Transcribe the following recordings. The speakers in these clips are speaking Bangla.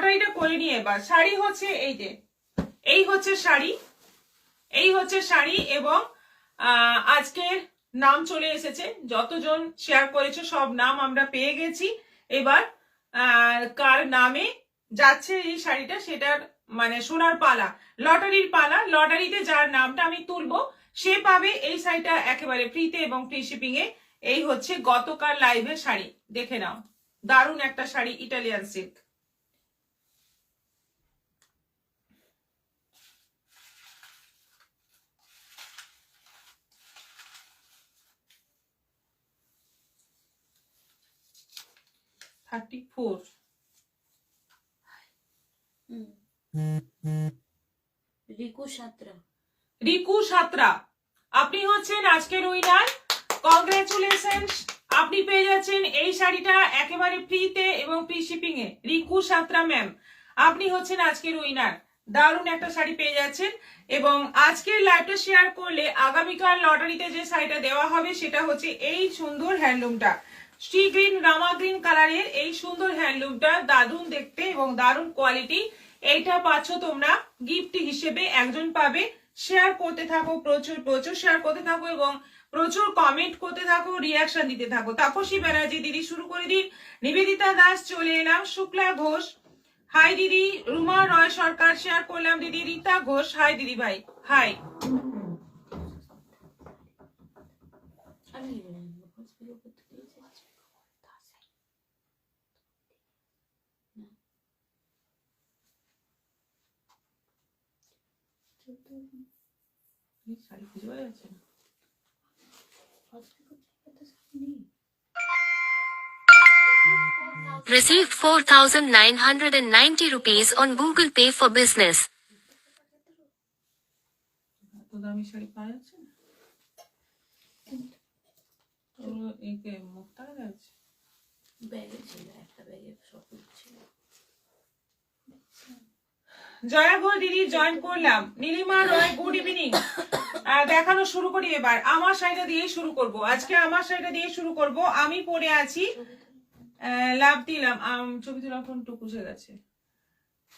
লটারিটা করে নিয়ে এবার শাড়ি হচ্ছে এই যে, এই হচ্ছে শাড়ি, এই হচ্ছে শাড়ি এবং আজকের নাম চলে এসেছে, যতজন শেয়ার করেছে সব নাম আমরা পেয়ে গেছি। এবার কার নামে যাচ্ছে এই শাড়িটা সেটার মানে সোনার পালা, লটারির পালা। লটারিতে যার নামটা আমি তুলবো সে পাবে এই শাড়িটা একেবারে ফ্রিতে এবং ফ্রি শিপিং এ। এই হচ্ছে গতকাল লাইভের শাড়ি, দেখে নাও, দারুণ একটা শাড়ি, ইটালিয়ান সিল্ক। রিকু সাঁতরা, রিকু সাঁতরা, আপনি হচ্ছেন আজকের উইনার। কংগ্রেচুলেশন, আপনি পেয়ে যাচ্ছেন এই শাড়িটা একেবারে ফ্রিতে এবং ফ্রি শিপিং এ। রিকু সাঁতরা ম্যাম, আপনি হচ্ছেন আজকের উইনার, দারুণ একটা শাড়ি পেয়ে যাচ্ছেন। এবং আজকের লাইভটা শেয়ার করলে আগামীকাল লটারিতে যে শাড়িটা দেওয়া হবে সেটা হচ্ছে এই সুন্দর হ্যান্ডলুমটা, স্টি গ্রিন রামা গ্রিন কালারের এই সুন্দর হ্যান্ডলুমটা, দারুণ দেখতে এবং দারুণ কোয়ালিটি। এইটা পাচ্ছ তোমরা গিফট হিসেবে, একজন পাবে। শেয়ার করতে থাকো, প্রচুর প্রচুর শেয়ার করতে থাকো এবং প্রচুর কমেন্ট করতে থাকো, রিয়াকশন দিতে থাকো। তাপসী ব্যানার্জি দিদি শুরু করে দিন, নিবেদিতা দাস চলে এলাম, শুক্লা ঘোষ হাই দিদি, রুমা রয় সরকার শেয়ার করলাম দিদি, রীতা ঘোষ হাই দিদি ভাই হাই। শাড়ি খুঁজে পাওয়া যাচ্ছে না। Received 4,990 rupees on Google Pay for business. এত দামি শাড়ি পাওয়া যাচ্ছে না, মুখটা যাচ্ছে ব্যাগে ছিল, একটা ব্যাগে সব ছিল। জয়া ঘোষ দিদি জয়েন করলাম, নীলিমা রয় গুড ইভিনিং। দেখানো শুরু করি এবার, আমার শাড়িটা দিয়ে শুরু করব, আজকে আমার শাড়িটা দিয়ে শুরু করব। আমি পরে আছি, লাভ দিলাম, ছবি তোলা ফোন টুকুসে গেছে।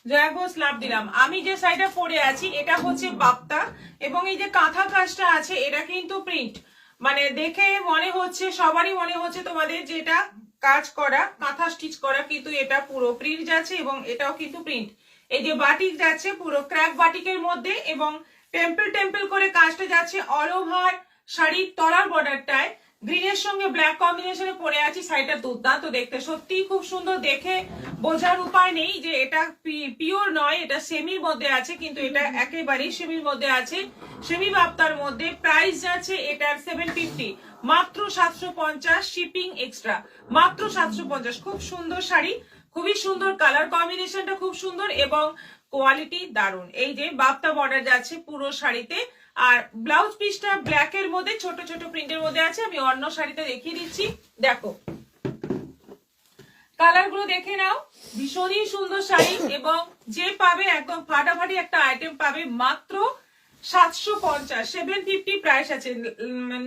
জয়া ঘোষ লাভ দিলাম। আমি যে শাড়িটা পরে আছি এটা হচ্ছে বাপ্তা এবং এই যে কাঁথা কাজটা আছে এটা কিন্তু প্রিন্ট, মানে দেখে মনে হচ্ছে, সবারই মনে হচ্ছে তোমাদের যে এটা কাজ করা, কাঁথা স্টিচ করা, কিন্তু এটা পুরো প্রিন্ট যাচ্ছে এবং এটাও কিন্তু প্রিন্ট। এই যে বাটিক যাচ্ছে পুরো ক্র্যাক বাটিকের মধ্যে এবং টেম্পল টেম্পল করে কাজটা যাচ্ছে অল ওভার শাড়ির তলার বর্ডারটায়। গ্রিনের সঙ্গে ব্ল্যাক কম্বিনেশনে পরে আছি, শাড়িটা দুর্দান্ত দেখতে, সত্যিই খুব সুন্দর, দেখে বোঝার উপায় নেই যে এটা পিওর নয়, এটা সেমির মধ্যে আছে, কিন্তু এটা একেবারেই সেমির মধ্যে আছে, সেমি বাপ্তার মধ্যে। প্রাইস যাচ্ছে এটার 750, মাত্র 750, শিপিং এক্সট্রা, মাত্র 750। খুব সুন্দর শাড়ি, খুবই সুন্দর, কালার কম্বিনেশনটা খুব সুন্দর এবং কোয়ালিটি দারুণ। এই যে বাপ্তা বর্ডার যাচ্ছে পুরো শাড়িতে, আর ব্লাউজ পিসটা ব্ল্যাক এর মধ্যে ছোট ছোট প্রিন্টের মধ্যে আছে। আমি অন্য শাড়িটা দেখিয়ে দিচ্ছি, দেখো কালার গুলো দেখে নাও, ভীষণই সুন্দর শাড়ি এবং যে পাবে একদম ফাটাফাটি একটা আইটেম পাবে, মাত্র 750, 750 প্রাইস আছে।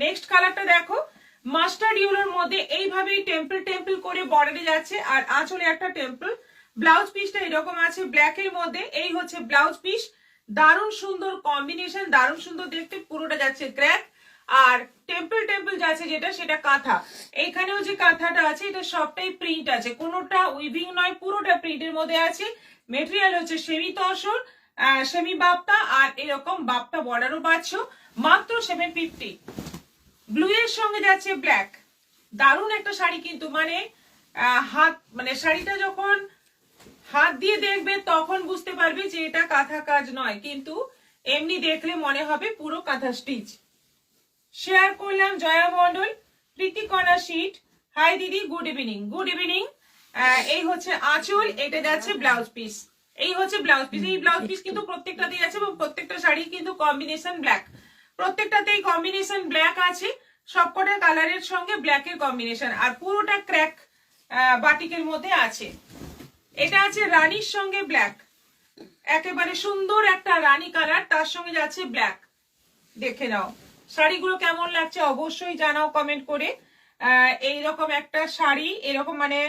নেক্সট কালারটা দেখো, মাস্টার্ড ইয়েলোর মধ্যে এইভাবেই টেম্পল টেম্পল করে বর্ডারে যাচ্ছে আর আঁচলে একটা টেম্পল। ব্লাউজ পিসটা এরকম আছে ব্ল্যাক এর মধ্যে, এই হচ্ছে ব্লাউজ পিস, দারুণ সুন্দর কম্বিনেশন, দারুণ সুন্দর দেখতে, পুরোটা যাচ্ছে ক্র্যাক আর টেম্পল টেম্পল যাচ্ছে যেটা সেটা কাঁথা। এইখানেও যে কাঁথাটা আছে এটা সবটাই প্রিন্ট আছে, কোনোটা উইভিং নয়, পুরোটা প্রিন্টের মধ্যে আছে। মেটেরিয়াল হচ্ছে সেমি তসর, সেমি বাপ্তা আর এরকম বাপ্তা বর্ডারও পাচ্ছ, মাত্র 750। ব্লু এর সঙ্গে যাচ্ছে ব্ল্যাক, দারুণ একটা শাড়ি কিন্তু, মানে হাত, মানে শাড়িটা যখন হাত দিয়ে দেখবে তখন বুঝতে পারবে যে এটা কাঁথা কাজ নয়, কিন্তু এমনি দেখলে মনে হবে পুরো কাঁথা স্টিচ। শেয়ার করলাম জয়া মন্ডল, প্রীতিকণা শীট হাই দিদি গুড ইভিনিং, গুড ইভিনিং। এই হচ্ছে আঁচল, এটা যাচ্ছে ব্লাউজ পিস, এই হচ্ছে ব্লাউজ পিস। এই ব্লাউজ পিস কিন্তু প্রত্যেকটাতেই আছে এবং প্রত্যেকটা শাড়ি কিন্তু কম্বিনেশন ব্ল্যাক, প্রত্যেকটাতেই কম্বিনেশন ব্ল্যাক আছে, সবকটা কালারের সঙ্গে ব্ল্যাকের কম্বিনেশন, আর পুরোটা ক্র্যাক বাটিকের মধ্যে আছে। এটা আছে রানীর সঙ্গে ব্ল্যাক, একেবারে সুন্দর একটা রানী কালার, তার সঙ্গে যাচ্ছে ব্ল্যাক। দেখে নাও শাড়িগুলো কেমন লাগছে অবশ্যই জানাও কমেন্ট করে। এইরকম একটা শাড়ি, এরকম মানে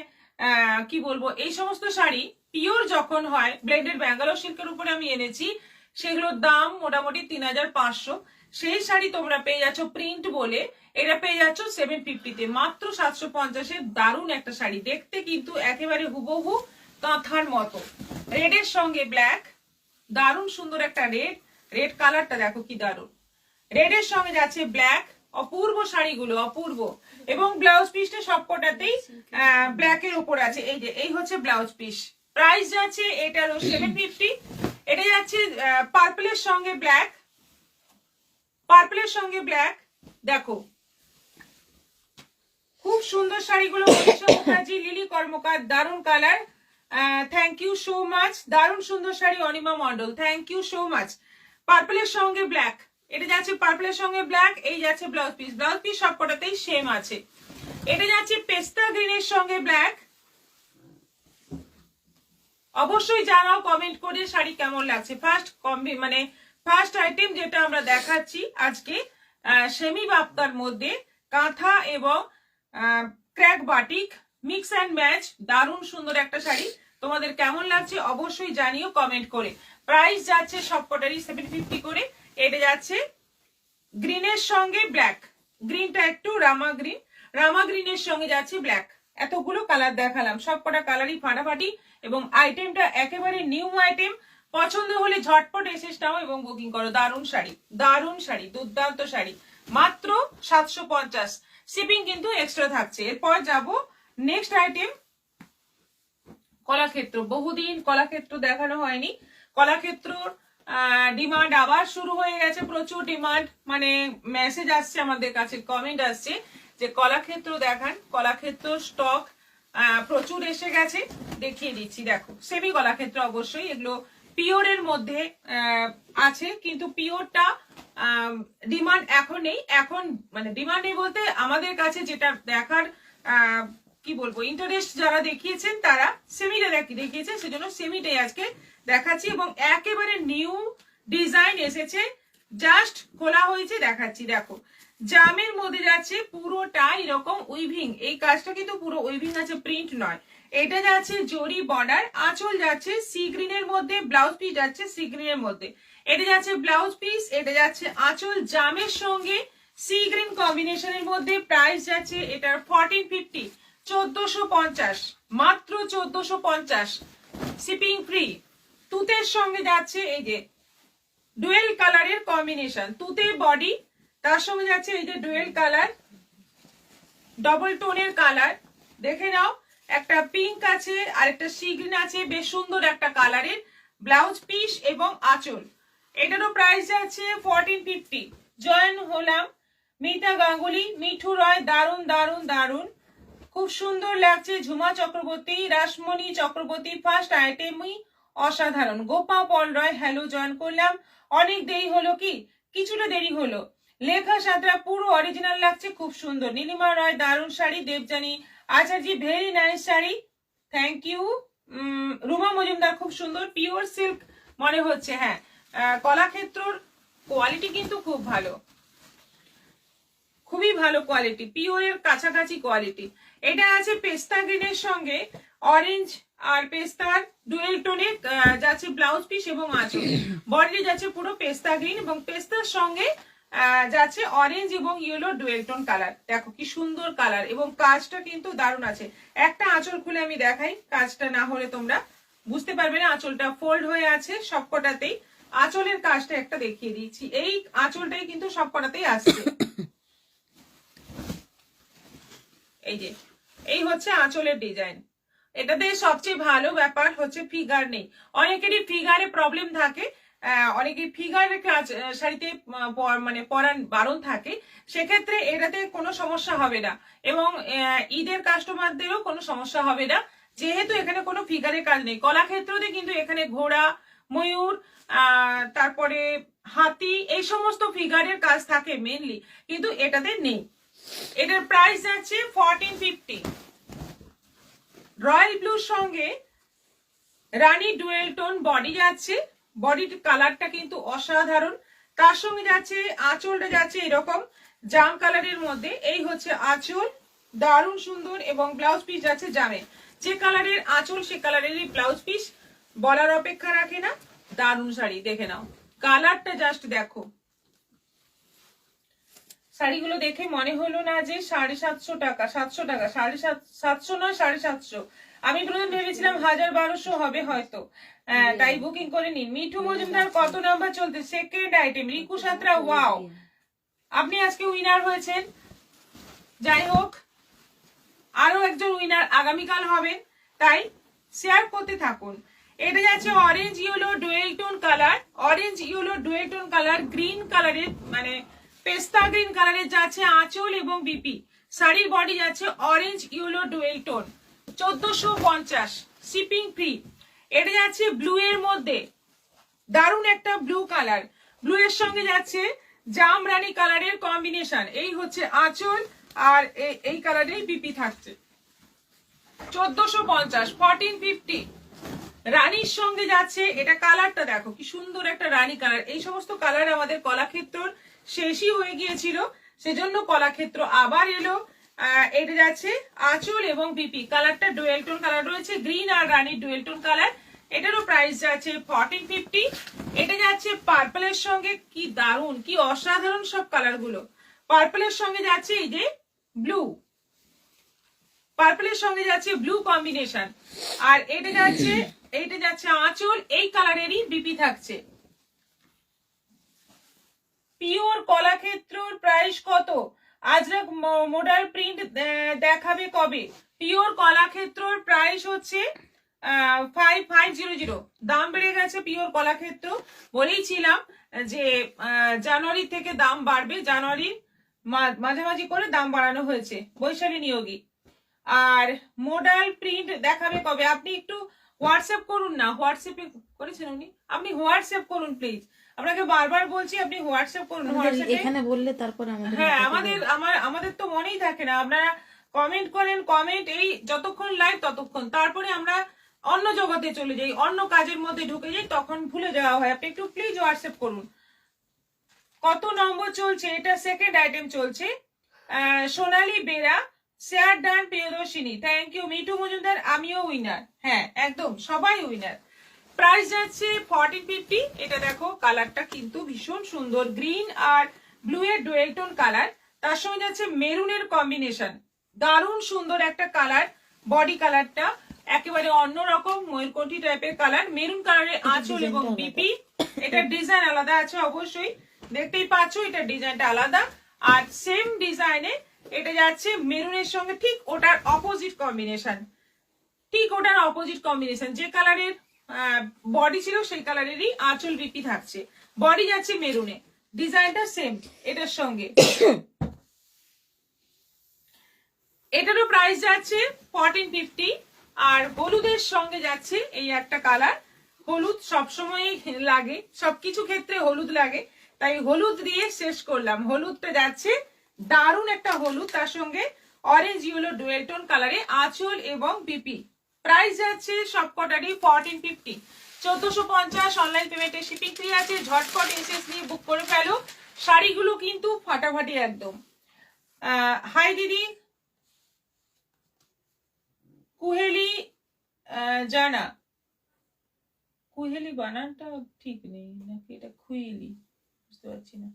কি বলবো, এই সমস্ত শাড়ি পিওর যখন হয়, ব্লেন্ডেড ব্যাঙ্গালোর সিল্কের উপরে আমি এনেছি, সেগুলোর দাম মোটামুটি 3500। সেই শাড়ি তোমরা পেয়ে যাচ্ছ প্রিন্ট বলে, এটা পেয়ে যাচ্ছ 750-তে, মাত্র 750-এর দারুণ একটা শাড়ি। দেখতে কিন্তু একেবারে হুবহু কাঁথার মতো, রেডের সঙ্গে ব্ল্যাক, দারুণ সুন্দর একটা রেড কালারটা দেখো কি দারুণ, রেডের সঙ্গে যাচ্ছে ব্ল্যাক, অপূর্ব শাড়িগুলো অপূর্ব। এবং ব্লাউজ পিসটা সবকটাতেই ব্ল্যাক এর উপর আছে। এই যে এই হচ্ছে ব্লাউজ পিস, প্রাইস যাচ্ছে এটারও 750। এটা যাচ্ছে পার্পলের সঙ্গে ব্ল্যাক, পার্পলের সঙ্গে ব্ল্যাক, দেখো খুব সুন্দর শাড়িগুলো। মনীষা মুখার্জি, লিলি কর্মকার, দারুণ colour, thank you so much, দারুণ সুন্দর sari Anima Mondal, thank you so much. পার্পলের সঙ্গে ব্ল্যাক, এটা যাচ্ছে পার্পলের সঙ্গে ব্ল্যাক, এই যাচ্ছে ব্লাউজ পিস, ব্লাউজ পিস সবকটাতেই সেম আছে। এটা যাচ্ছে পেস্তা গ্রিনের সঙ্গে ব্ল্যাক। অবশ্যই জানাও কমেন্ট করে শাড়ি কেমন লাগছে। ফার্স্ট আইটেম যেটা আমরা দেখাচ্ছি আজকে, সেমি বাপ্তার মধ্যে কাঁথা এবং crack batik mix and match, দারুণ সুন্দর একটা শাড়ি। তোমাদের কেমন লাগছে অবশ্যই জানিও কমেন্ট করে। প্রাইস যাচ্ছে সবকটারই 750 করে। এটা যাচ্ছে গ্রিনের সঙ্গে ব্ল্যাক, গ্রিনটা একটু রামা গ্রিন, রামা গ্রিনের সঙ্গে যাচ্ছে ব্ল্যাক। এতগুলো কালার দেখালাম, সবকটা কালারই ফাটাফাটি এবং আইটেমটা একেবারে নিউ আইটেম। পছন্দ হলে ঝটপট এসেস নাও এবং বুকিং করো। দারুণ শাড়ি, দারুণ শাড়ি, দুর্দান্ত শাড়ি, মাত্র 750। শিপিং কিন্তু এক্সট্রা থাকছে। এরপর যাব নেক্সট আইটেম, কলাক্ষেত্র। বহুদিন কলাক্ষেত্র দেখানো হয়নি। কলাক্ষেত্রর ডিমান্ড আবার শুরু হয়ে গেছে, প্রচুর ডিমান্ড, মানে মেসেজ আসছে আমাদের কাছে, কমেন্ট আসছে যে কলাক্ষেত্র দেখান। কলাক্ষেত্র স্টক প্রচুর এসে গেছে, দেখিয়ে দিচ্ছি। দেখো সেমি কলাক্ষেত্র, অবশ্যই এগুলো পিওরের মধ্যে আছে, কিন্তু পিওরটা ডিমান্ড এখন নেই। এখন মানে ডিমান্ড নেই বলতে আমাদের কাছে যেটা দেখার কি বলবো, ইন্টারেস্ট যারা দেখিয়েছেন তারা সেমিটা দেখিয়েছেন, সেজন্য সেমিটাই আজকে দেখাচ্ছি। এবং একেবারে নিউ ডিজাইন এসেছে, জাস্ট খোলা হয়েছে, দেখাচ্ছি। দেখো জামের মধ্যে যাচ্ছে পুরোটা এরকম উইভিং, এই কাজটা কিন্তু পুরো উইভিং আছে, প্রিন্ট নয়। এটা যাচ্ছে জরি বর্ডার, আঁচল যাচ্ছে সি গ্রিনের মধ্যে, ব্লাউজ পিস যাচ্ছে সি গ্রিনের মধ্যে। এটা যাচ্ছে ব্লাউজ পিস, এটা যাচ্ছে আঁচল, জামের সঙ্গে সি গ্রিন কম্বিনেশনের মধ্যে। প্রাইস যাচ্ছে এটার 1450, 1450, মাত্র 1450, শিপিং ফ্রি। তুতের সঙ্গে যাচ্ছে এই যে ডুয়েল কালারের কম্বিনেশন, তুতে বডি, তার সঙ্গে যাচ্ছে এই যে ডুয়েল কালার, ডবল টোনের কালার, দেখে নাও। একটা পিঙ্ক আছে আর একটা সি গ্রিন আছে, বেশ সুন্দর একটা কালারের ব্লাউজ পিস এবং আঁচল। এটারও প্রাইস যাচ্ছে 1450। জয়েন হলাম মিতা গাঙ্গুলি, মিঠু রয়, দারুন দারুন দারুন, খুব সুন্দর লাগছে। ঝুমা চক্রবর্তী, রাসমণি চক্রবর্তী, ফার্স্ট আইটেমই অসাধারণ। গোপা পল রয়, হ্যালো, জয়েন করলাম। অনেক দেরি হলো কি? কিছুটা দেরি হলো। লেখা সাঁতরা, পুরো অরিজিনাল লাগছে, খুব সুন্দর। নীলিমা রয়, দারুণ sari. Debjani Acharya, very nice sari, thank you. Ruma Majumdar, খুব সুন্দর, পিওর সিল্ক মনে হচ্ছে। হ্যাঁ, কলাক্ষেত্রর কোয়ালিটি কিন্তু খুব ভালো, খুবই ভালো কোয়ালিটি, পিওরের কাছাকাছি কোয়ালিটি। এটা আছে পেস্তা গ্রিনের সঙ্গে অরেঞ্জ আর পেস্তার ডুয়েল টোনে যাচ্ছে ব্লাউজ পিস এবং আঁচল। বডি যাচ্ছে পুরো পেস্তা গ্রিন এবং পেস্তার সঙ্গে যাচ্ছে অরেঞ্জ এবং ইয়েলো ডুয়েল টোন কালার। দেখো কি সুন্দর কালার এবং কাজটা কিন্তু দারুণ আছে। একটা আঁচল খুলে আমি দেখাই, কাজটা না হলে তোমরা বুঝতে পারবে না। আঁচলটা ফোল্ড হয়ে আছে সবকটাতেই, আঁচলের কাজটা একটা দেখিয়ে দিচ্ছি। এই আঁচলটাই কিন্তু সবকটাতেই আসছে। এই যে এই হচ্ছে আঁচলের ডিজাইন। এটাতে সবচেয়ে ভালো ব্যাপার হচ্ছে ফিগার নেই। অনেকেরই ফিগারে প্রবলেম থাকে, অনেকের ফিগারের কাজ শাড়িতে মানে পরার বারণ থাকে, সেক্ষেত্রে এটাতে কোনো সমস্যা হবে না এবং ঈদের কাস্টমারদেরও কোনো সমস্যা হবে না, যেহেতু এখানে কোনো ফিগারের কাজ নেই। কলাক্ষেত্রতে কিন্তু এখানে ঘোড়া, ময়ূর, তারপরে হাতি, এই সমস্ত ফিগারের কাজ থাকে মেনলি, কিন্তু এটাতে নেই। এটার প্রাইস যাচ্ছে 1450। রয়্যাল ব্লুর সঙ্গে রানী ডুয়েল টোন বডি যাচ্ছে, বডির কালারটা কিন্তু অসাধারণ। তার সঙ্গে যাচ্ছে আঁচলটা যাচ্ছে এরকম জাম কালারের মধ্যে, এই হচ্ছে আঁচল, দারুণ সুন্দর এবং ব্লাউজ পিস যাচ্ছে জামে। যে কালারের আঁচল সে কালারেরই ব্লাউজ পিস, বলার অপেক্ষা রাখে না। দারুণ শাড়ি, দেখে নাও কালারটা জাস্ট দেখো। শাড়িগুলো দেখে মনে হলো না যে 750 টাকা, 700 টাকা, 750 নয় 750। আমি প্রথম ভেবেছিলাম 1000-1200 হবে হয়তো, তাই বুকিং করে নিন। মিঠু মজুমদার কত নাম্বার চলতে? Second item Riku Santra. Wow, আপনি আজকে উইনার হয়েছেন। যাই হোক, আরো একজন উইনার আগামীকাল হবেন, তাই শেয়ার করতে থাকুন। এটা যাচ্ছে orange yellow dual tone colour, orange yellow dual tone colour, green কালারের মানে পেস্তা গ্রিন কালারের যাচ্ছে আঁচল এবং বিপি। শাড়ির বডি যাচ্ছে orange yellow dual tone, 1450, shipping free. এটা যাচ্ছে ব্লু এর মধ্যে, দারুণ একটা ব্লু কালার, ব্লু এর সঙ্গে যাচ্ছে জামরানি কালারের কম্বিনেশন। এই হচ্ছে আঁচল আর এই কালারের বিপি থাকছে 1450, 1450। রানীর সঙ্গে যাচ্ছে, এটা কালারটা দেখো কি সুন্দর একটা রানী কালার। এই সমস্ত কালার আমাদের কলাক্ষেত্রর শেষই হয়ে গিয়েছিল, সেজন্য কলাক্ষেত্র আবার এলো। এটা যাচ্ছে আঁচল এবং বিপি, কালারটা ডুয়েল টোন কালার রয়েছে, গ্রিন আর রানীর ডুয়েল টোন কালার। এটারও প্রাইস যাচ্ছে 1450। এটা যাচ্ছে পার্পলের সঙ্গে, কি দারুণ কি অসাধারণ সব কালার গুলো। পার্পলের সঙ্গে যাচ্ছে এই যে ব্লু, পার্পলের সঙ্গে যাচ্ছে ব্লু কম্বিনেশন। আর এটা যাচ্ছে আঁচল, এই কালারেরই বিপি থাকছে। পিওর কলাক্ষেত্রর প্রাইস কত? আজরাক মডেল প্রিন্ট দেখাবে কবে? পিওর কলাক্ষেত্রর প্রাইস হচ্ছে 5500। দাম বেড়ে গেছে পিওর কলাক্ষেত্র, বলেইছিলাম যে জানুয়ারি থেকে দাম বাড়বে, জানুয়ারির মাঝামাঝি করে দাম বাড়ানো হয়েছে বৈশালী নিয়োগী। আর মডেল প্রিন্ট দেখাবে কবে? আপনি একটু হোয়াটসঅ্যাপ করুন না, হোয়াটসঅ্যাপে করেছেন উনি, আপনি হোয়াটসঅ্যাপ করুন প্লিজ, আপনাকে বারবার বলছি আপনি হোয়াটসঅ্যাপ করুন। হোয়াটসঅ্যাপে এখানে বললে তারপর আমাদের হ্যাঁ, আমাদের তো মনেই থাকে না। আপনারা কমেন্ট করেন, কমেন্ট এই যতক্ষণ লাইভ ততক্ষণ, তারপরে আমরা অন্য জগতে চলে যাই, অন্য কাজের মধ্যে ঢুকে যাই, তখন ভুলে যাওয়া হয়। আপনি একটু প্লিজ হোয়াটসঅ্যাপ করুন। কত নম্বর চলছে? এটা সেকেন্ড আইটেম চলছে। Sonali Bera, share done Priyadarshini, thank you. Mithu Majumdar, আমিও উইনার। হ্যাঁ একদম, সবাই উইনার। প্রাইস যাচ্ছে 1450। এটা দেখো কালারটা কিন্তু ভীষণ সুন্দর, গ্রিন আর ব্লু এর ডুয়েল টোন কালার, তার সঙ্গে যাচ্ছে মেরুনের কম্বিনেশন, দারুণ সুন্দর একটা কালার। বডি কালারটা একেবারে অন্যরকম ময়ূরকণ্ঠী টাইপের কালার, মেরুন কালারের আঁচল এবং বিপি। এটা ডিজাইন আলাদা আছে অবশ্যই, দেখতেই পাচ্ছ এটা ডিজাইনটা আলাদা। আর সেম ডিজাইনে এটা যাচ্ছে মেরুনের সঙ্গে ঠিক ওটার অপোজিট কম্বিনেশন, ঠিক ওটার অপোজিট কম্বিনেশন। যে কালারের বডি ছিল সেই কালারেরই আঁচল বিপি থাকছে, বডি যাচ্ছে মেরুনে, ডিজাইনটা সেম এটার সঙ্গে। এটারও প্রাইস যাচ্ছে 1450। আর হলুদের সঙ্গে যাচ্ছে এই একটা কালার, হলুদ সবসময় লাগে, সবকিছু ক্ষেত্রে হলুদ লাগে, তাই হলুদ দিয়ে শেষ করলাম। হলুদটা যাচ্ছে দারুণ একটা হলুদ, তার সঙ্গে অরেঞ্জ ইয়েলো ডুয়েল টোন কালারে আঁচল এবং বিপি। প্রাইস যাচ্ছে সবকটারই 1450, 1450। অনলাইন পেমেন্টে শিপিং ফ্রি আছে। ঝটপট এসএস নিয়ে বুক করে ফেলো, শাড়িগুলো কিন্তু ফাটাফাটি একদম। হাই দিদি, কুহেলি জানা, কুহেলি বানানটা ঠিক নেই নাকি এটা খুইলি, বুঝতে পারছি না।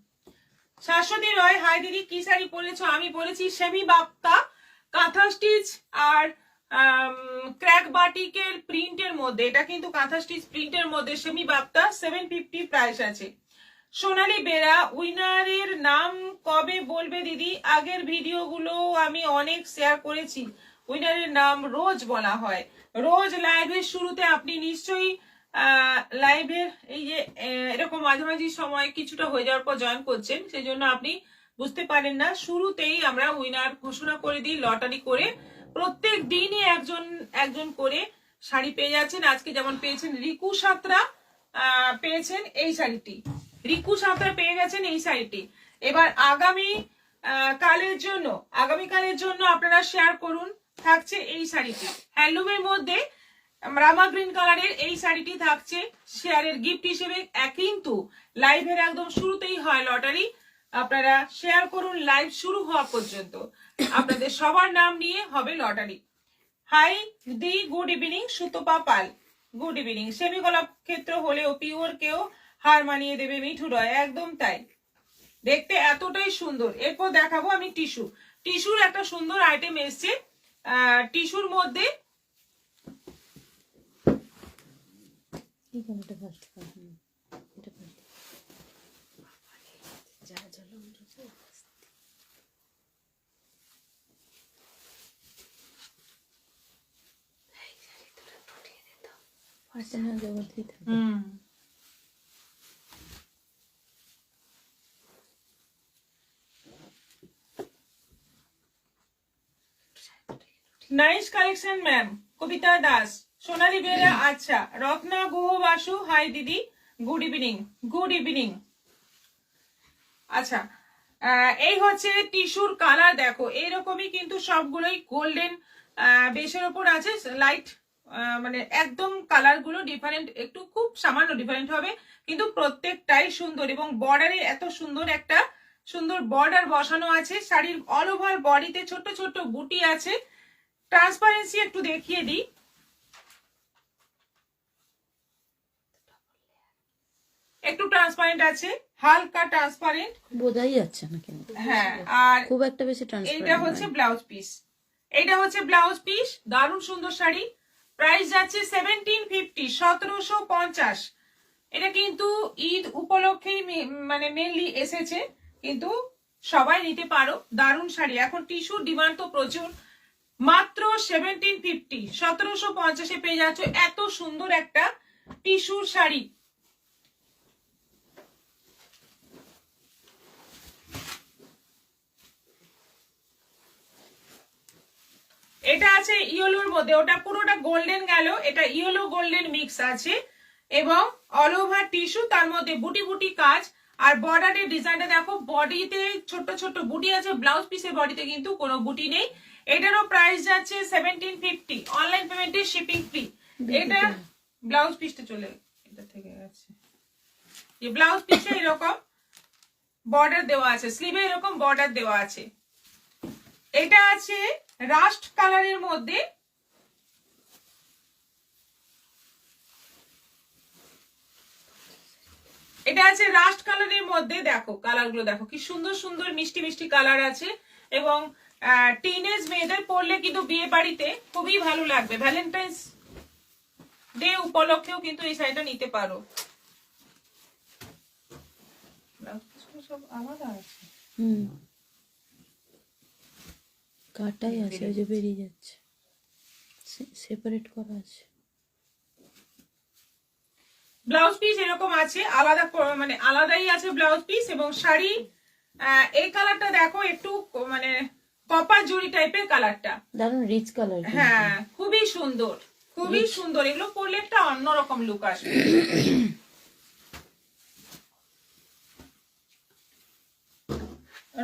শাশ্বতী রয়, হাই দিদি, কি শাড়ি পরেছো? আমি পরেছি সেমি বাপ্তা কাঁথা স্টিচ আর ক্র্যাক বাটিকের প্রিন্টের মধ্যে, এটা কিন্তু কাঁথা স্টিচ প্রিন্টের মধ্যে সেমি বাপ্তা, 750 প্রাইস আছে। সোনালী বেরা, উইনারের নাম কবে বলবে দিদি? আগের ভিডিওগুলো আমি অনেক শেয়ার করেছি, উইনারের নাম রোজ বলা হয়, রোজ লাইভের শুরুতে আপনি নিশ্চয়ই লাইভের এই যে এরকম মাঝামাঝি সময় কিছুটা হয়ে যাওয়ার পর জয়েন করছেন, সেই জন্য আপনি বুঝতে পারেন না। শুরুতেই আমরা উইনার ঘোষণা করে দিই লটারি করে, প্রত্যেক দিনই একজন করে শাড়ি পেয়ে যাচ্ছেন। আজকে যেমন পেয়েছেন রিকু সাঁতরা, পেয়েছেন এই শাড়িটি, রিকু সাঁতরা পেয়ে গেছেন এই শাড়িটি। এবার আগামীকালের জন্য আপনারা শেয়ার করুন, থাকছে এই শাড়িটি হ্যান্ডলুমের মধ্যে, রামা গ্রিন কালারের এই শাড়িটি থাকছে শেয়ারের গিফট হিসেবে। কিন্তু লাইভের একদম শুরুতেই হয় লটারি, আপনারা শেয়ার করুন লাইভ শুরু হওয়া পর্যন্ত, আপনাদের সবার নাম নিয়ে হবে লটারি। হাই দি, গুড ইভিনিং। সুতপা পাল, গুড ইভিনিং। সেমি গোলাপ ক্ষেত্র হলেও পিওর কেউ হার মানিয়ে দেবে মিঠু রয়, একদম তাই, দেখতে এতটাই সুন্দর। এরপর দেখাবো আমি টিস্যু। টিস্যুর একটা সুন্দর আইটেম এসছে। টিস্যুর মধ্যে নাইস কালেকশন ম্যাম। কবিতা দাস, সোনালী বেরা, আচ্ছা। রত্না গুহ বাসু, হাই দিদি, গুড ইভিনিং। Good evening. আচ্ছা, এই হচ্ছে টিস্যুর কালার। দেখো এইরকমই কিন্তু সবগুলোই গোল্ডেন বেসের ওপর আছে। লাইট মানে একদম কালার গুলো ডিফারেন্ট, একটু খুব সামান্য ডিফারেন্ট হবে, কিন্তু প্রত্যেকটাই সুন্দর। এবং বর্ডারে এত সুন্দর একটা সুন্দর বর্ডার বসানো আছে। শাড়ির অল ওভার বডিতে ছোট ছোট বুটি আছে। ট্রান্সপারেন্সি একটু দেখিয়ে দিই। একটু ট্রান্সপারেন্ট আছে, হালকা ট্রান্সপারেন্ট, বোঝাই যাচ্ছে না কেন। হ্যাঁ। আর খুব একটা বেশি ট্রান্সপারেন্ট। এটা হচ্ছে ব্লাউজ পিস। এটা হচ্ছে ব্লাউজ পিস। দারুণ সুন্দর শাড়ি। প্রাইস যাচ্ছে 1750, 1750। এটা কিন্তু ঈদ উপলক্ষেই মানে মেনলি এসেছে, কিন্তু সবাই নিতে পারো। দারুণ শাড়ি। এখন টিস্যুর ডিমান্ড তো প্রচুর। মাত্র 1750, 1750 পেয়ে যাচ্ছ এত সুন্দর একটা টিস্যুর শাড়ি। এটা আছে ইয়েলোর মধ্যে, ওটা পুরোটা গোল্ডেন গেল, এটা ইয়েলো গোল্ডেন মিক্স আছে। এবং অল ওভার টিস্যু, তার মধ্যে বুটি বুটি কাজ। আর বর্ডারের ডিজাইনটা দেখো, বডিতে ছোট ছোট বুটি আছে, ব্লাউজ পিসের বডিতে কিন্তু কোনো বুটি নেই। এটারও প্রাইস যাচ্ছে 1750, অনলাইন পেমেন্টে শিপিং ফ্রি। এটা ব্লাউজ পিসটা চলে এটা থেকে গেছে। এই ব্লাউজ পিসে এরকম বর্ডার দেওয়া আছে, স্লিভে এরকম বর্ডার দেওয়া আছে। এটা আছে রাস্ট কালারের মধ্যে। এটা আছে রাস্ট কালারের মধ্যে। দেখো কালারগুলো দেখো কি সুন্দর সুন্দর মিষ্টি মিষ্টি কালার আছে। এবং টিনেজ মেয়েদের পরলে কিন্তু বিয়ে বাড়িতে খুবই ভালো লাগবে। ভ্যালেন্টাইন্স ডে উপলক্ষেও কিন্তু এই শাড়িটা নিতে পারো। সব আলাদা আছে, কাটাই আছে, ওই যে বেরিয়ে যাচ্ছে, সেপারেট করা আছে। ব্লাউজ পিস এরকম আছে, আলাদা মানে আলাদাই আছে ব্লাউজ পিস। এবং শাড়ি এই কালারটা দেখো, একটু মানে কপার জুড়ি টাইপের কালারটা, দারুণ রিচ কালার। হ্যাঁ খুবই সুন্দর, খুবই সুন্দর। এগুলো পরলে একটা অন্যরকম লুক আসবে।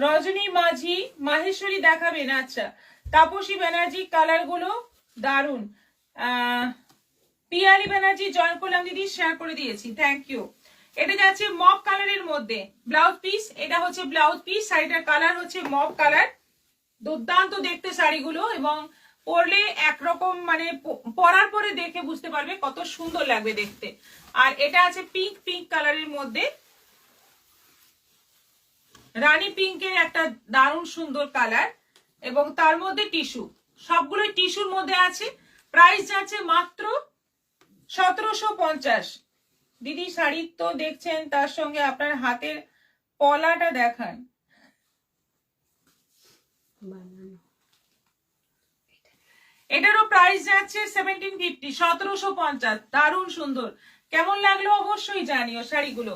রজনী মাঝি, মাহেশ্বরী দেখাবেন, আচ্ছা। তাপসী ব্যানার্জি, কালার গুলো দারুন। পিয়ালি ব্যানার্জি জয়েন করলাম দিদি, শেয়ার করে দিয়েছি, থ্যাংক ইউ। এটা যাচ্ছে মপ কালারের মধ্যে ব্লাউজ পিস। এটা হচ্ছে ব্লাউজ পিস, শাড়িটার কালার হচ্ছে মপ কালার। দুর্দান্ত দেখতে শাড়িগুলো, এবং পরলে একরকম মানে পরার পরে দেখে বুঝতে পারবে কত সুন্দর লাগবে দেখতে। আর এটা আছে পিঙ্ক, পিঙ্ক কালারের মধ্যে, রানী পিঙ্কের একটা দারুণ সুন্দর কালার। এবং তার মধ্যে টিস্যু, সবগুলোই টিস্যুর মধ্যে আছে। প্রাইস যাচ্ছে মাত্র 1750। দিদি শাড়ি তো দেখছেন, তার সঙ্গে আপনার হাতের পলাটা দেখান। এটারও প্রাইস যাচ্ছে 1750, 1750। দারুণ সুন্দর। কেমন লাগলো অবশ্যই জানিও শাড়িগুলো।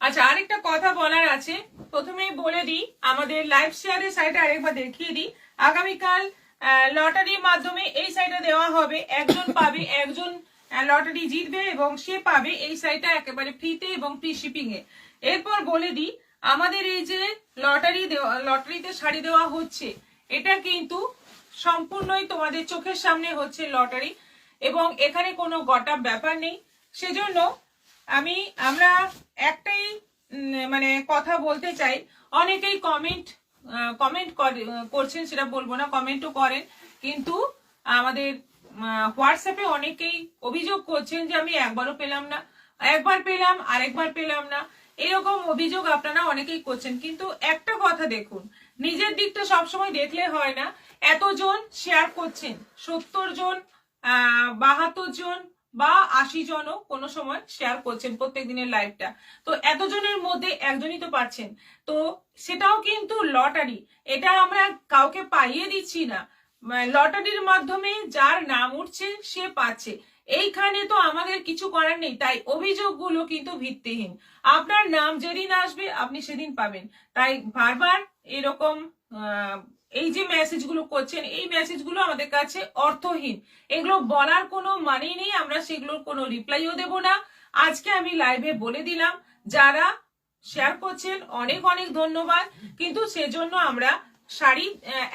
আচ্ছা, আরেকটা কথা বলার আছে, প্রথমেই বলে দিই, আমাদের লাইভ শেয়ারের সাইটে আরেকবার দেখিয়ে দিই। আগামীকাল লটারির মাধ্যমে এই সাইটে দেওয়া হবে। একজন পাবে, একজন লটারি জিতবে এবং সে পাবে এই সাইটটা একেবারে ফ্রিতে এবং ফ্রি শিপিং এ। এরপর বলে দিই, আমাদের এই যে লটারিতে শাড়ি দেওয়া হচ্ছে, এটা কিন্তু সম্পূর্ণই তোমাদের চোখের সামনে হচ্ছে লটারি, এবং এখানে কোনো গটা ব্যাপার নেই। সেজন্য আমরা একটাই মানে কথা বলতে চাই। অনেকেই কমেন্ট কমেন্ট করছেন সেটা বলবো না, কমেন্টও করেন, কিন্তু আমাদের হোয়াটসঅ্যাপে অনেকেই অভিযোগ করছেন যে আমি একবারও পেলাম না, একবার পেলাম আরেকবার পেলাম না, এরকম অভিযোগ আপনারা অনেকেই করছেন। কিন্তু একটা কথা দেখুন, নিজের দিকটা সবসময় দেখলে হয় না। এতজন শেয়ার করছেন, 70 জন 72 জন বা 80 জনও কোনো সময় শেয়ার করছেন প্রত্যেক দিনের লাইভটা, তো এতজনের মধ্যে একজনই তো পাচ্ছেন। তো সেটাও কিন্তু লটারি, এটা আমরা কাউকে পাইয়ে দিচ্ছি না, লটারির মাধ্যমে যার নাম উঠছে সে পাচ্ছে, এইখানে তো আমাদের কিছু করার নেই। তাই অভিযোগগুলো কিন্তু ভিত্তিহীন, আপনার নাম যেদিন আসবে আপনি সেদিন পাবেন। তাই বারবার এরকম এই যে মেসেজগুলো করছেন, এই মেসেজগুলো আমাদের কাছে অর্থহীন, এগুলো বলার কোনো মানেই নেই, আমরা সেগুলোর কোনো রিপ্লাইও দেব না। আজকে আমি লাইভে বলে দিলাম, যারা শেয়ার করছেন অনেক অনেক ধন্যবাদ, কিন্তু সেজন্য আমরা শাড়ি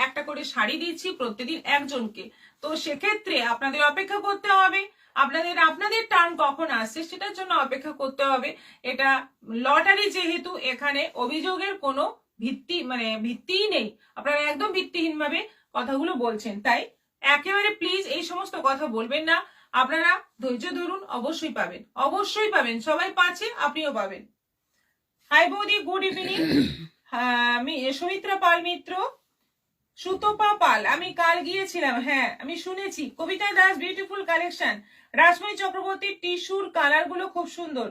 একটা করে শাড়ি দিচ্ছি প্রত্যেকদিন একজনকে। তো সেক্ষেত্রে আপনাদের অপেক্ষা করতে হবে, আপনাদের টার্ন কখন আসছে সেটার জন্য অপেক্ষা করতে হবে। এটা লটারি, যেহেতু এখানে অভিযোগের কোনো ভিত্তিই নেই, আপনারা একদম ভিত্তিহীন ভাবে কথাগুলো বলছেন। তাই একেবারে প্লিজ এই সমস্ত কথা বলবেন না, আপনারা ধৈর্য ধরুন, অবশ্যই পাবেন, অবশ্যই পাবেন, সবাই পাচ্ছে, আপনিও পাবেন। হাই বৌদি, গুড ইভিনিং। আমি সৌমিত্রা পাল মিত্র, সুতপা পাল, আমি কাল গিয়েছিলাম, হ্যাঁ আমি শুনেছি। কবিতা দাস, বিউটিফুল কালেকশন। রাজমণি চক্রবর্তীর টিস্যুর কালার গুলো খুব সুন্দর।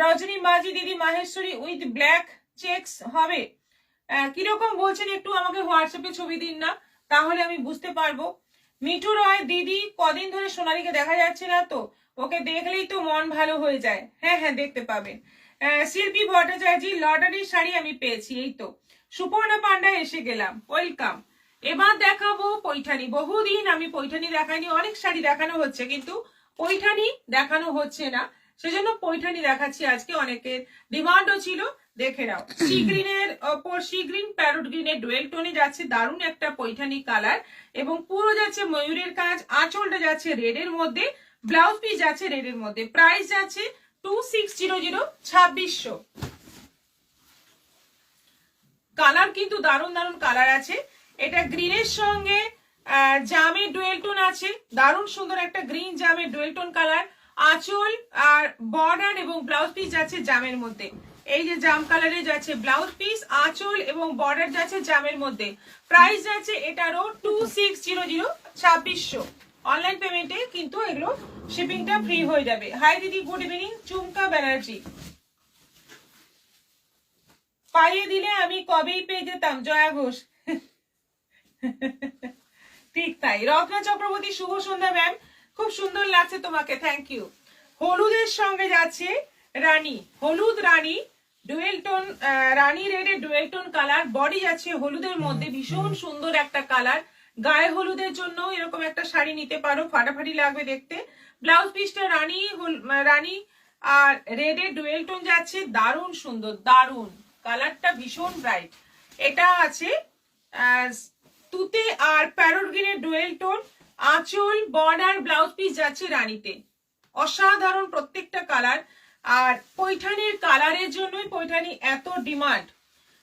রজনী মাঝি দিদি, মাহেশ্বরী উইথ ব্ল্যাক চেকস হবে, কিরকম বলছেন একটু আমাকে হোয়াটসঅ্যাপে ছবি দিন না, তাহলে আমি বুঝতে পারবো। মিঠু রয় দিদি, কদিন ধরে সোনালীকে দেখা যাচ্ছে না তো, ওকে দেখলেই তো মন ভালো হয়ে যায়। হ্যাঁ হ্যাঁ, দেখতে পাবেন। শিল্পী ভট্টাচার্য, লটারির শাড়ি আমি পেয়েছি, এই তো। সুপর্ণা পান্ডা, এসে গেলাম, ওয়েলকাম। এবার দেখাবো পৈঠানি, বহুদিন আমি পৈঠানি দেখাইনি, অনেক শাড়ি দেখানো হচ্ছে কিন্তু পৈঠানি দেখানো হচ্ছে না, সেজন্য পৈঠানি দেখাচ্ছি আজকে, অনেকের ডিমান্ডও ছিল, দেখে নাও। সি গ্রিনের ওপর সি গ্রিন প্যারোট গ্রিনের ডুয়েল টোনে যাচ্ছে, দারুণ একটা পৈঠানি কালার, এবং পুরো যাচ্ছে ময়ূরের কাজ, আঁচলটা যাচ্ছে রেডের মধ্যে, ব্লাউজ পিস যাচ্ছে রেডের মধ্যে, প্রাইস যাচ্ছে 2600, 2600। কালার কিন্তু দারুণ দারুণ কালার আছে। এটা গ্রিনের সঙ্গে জামের ডুয়েল টোন আছে, দারুণ সুন্দর একটা গ্রিন জামের ডুয়েল টোন কালার, আঁচল আর বর্ডার এবং ব্লাউজ পিস যাচ্ছে জামের মধ্যে। এই যে জাম কালারে যাচ্ছে ব্লাউজ পিস, আঁচল এবং বর্ডার যাচ্ছে জামের মধ্যে, প্রাইস যাচ্ছে এটারও 2600, 2600। অনলাইন পেমেন্টে কিন্তু এগুলো শিপিংটা ফ্রি হয়ে যাবে। হাই দিদি, গুড ইভিনিং। চুমকা ব্যানার্জি, পাইয়ে দিলে আমি কবেই পেয়ে যেতাম, জয়া ঘোষ। ঠিক তাই। রত্না চক্রবর্তী, শুভ সন্ধ্যা ম্যাম, খুব সুন্দর লাগছে তোমাকে, থ্যাংক ইউ। হলুদের সঙ্গে যাচ্ছে রানী, হলুদ রানী ডুয়েল টোন, রানী রেডের ডুয়েল টোন কালার, বডি যাচ্ছে হলুদের মধ্যে, ভীষণ সুন্দর একটা কালার। গায়ে হলুদের জন্য এরকম একটা শাড়ি নিতে পারো, ফাটাফাটি লাগবে দেখতে। ব্লাউজ পিসটা রানী আর রেডের ডুয়েল টোন যাচ্ছে, দারুণ সুন্দর, দারুণ কালারটা, ভীষণ ব্রাইট। এটা আছে তুতে আর প্যারোট গ্রিনের ডুয়েল টোন, আঁচল বর্ডার ব্লাউজ পিস যাচ্ছে রানীতে, অসাধারণ প্রত্যেকটা কালার। আর পৈঠানির কালারের জন্যই পৈঠানি এত demand.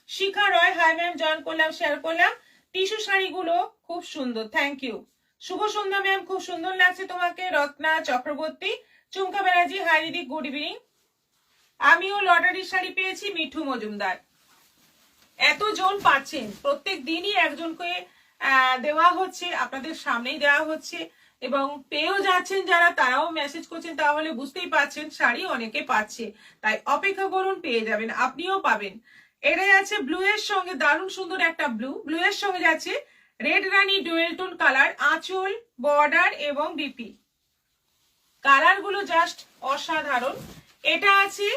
Shikha Roy, hi ma'am, join করলাম, শেয়ার করলাম। টিস্যু শাড়িগুলো খুব সুন্দর, থ্যাংক ইউ। শুভ সন্ধ্যা ম্যাম, খুব সুন্দর লাগছে তোমাকে। রত্না চক্রবর্তী, চুমকা ব্যানার্জি, হাই দিদি, গুড ইভিনিং। আমিও লটারির শাড়ি পেয়েছি, মিঠু মজুমদার। এতজন পাচ্ছেন, প্রত্যেক দিনই একজনকে দেওয়া হচ্ছে, আপনাদের সামনেই দেওয়া হচ্ছে, এবং পেয়েও যাচ্ছেন যারা, তারাও মেসেজ করছেন, তাহলে বুঝতেই পারছেন শাড়ি অনেকে পাচ্ছে। তাই অপেক্ষা করুন, পেয়ে যাবেন, আপনিও পাবেন। এটা যাচ্ছে ব্লু এর সঙ্গে, দারুণ সুন্দর একটা ব্লু, ব্লু এর সঙ্গে যাচ্ছে রেড রানী ডুয়েল টোন কালার, আঁচল বর্ডার এবং বিপি, কালার গুলো জাস্ট অসাধারণ। এটা আছে